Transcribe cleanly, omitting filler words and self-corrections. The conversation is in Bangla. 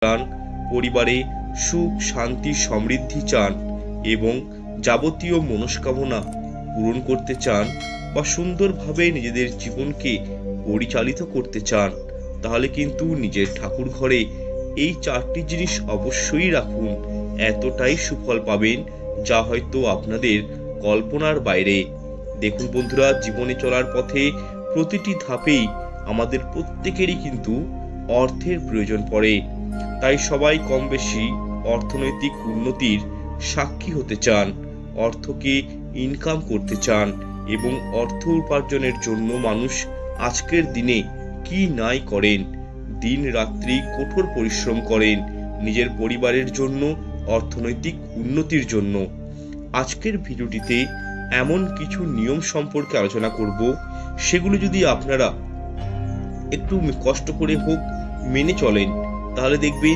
চান, পরিবারে সুখ শান্তি সমৃদ্ধি চান এবং যাবতীয় মনস্কামনা পূরণ করতে চান বা সুন্দরভাবে নিজেদের জীবনকে পরিচালিত করতে চান, তাহলে কিন্তু নিজের ঠাকুর ঘরে এই 4টি জিনিস অবশ্যই রাখুন। এতটাই সুফল পাবেন যা হয়তো আপনাদের কল্পনার বাইরে। দেখুন বন্ধুরা, জীবনে চলার পথে প্রতিটি ধাপেই আমাদের প্রত্যেকেরই কিন্তু অর্থের প্রয়োজন পড়ে। তাই সবাই কম বেশি অর্থনৈতিক উন্নতির সাক্ষী হতে চান, অর্থকে ইনকাম করতে চান এবং অর্থ উপার্জনের জন্য মানুষ আজকের দিনে কি নাই করেন, দিন রাত্রি কঠোর পরিশ্রম করেন নিজের পরিবারের জন্য, অর্থনৈতিক উন্নতির জন্য। আজকের ভিডিওটিতে এমন কিছু নিয়ম সম্পর্কে আলোচনা করব, সেগুলো যদি আপনারা একটু কষ্ট করে হোক মেনে চলেন, তাহলে দেখবেন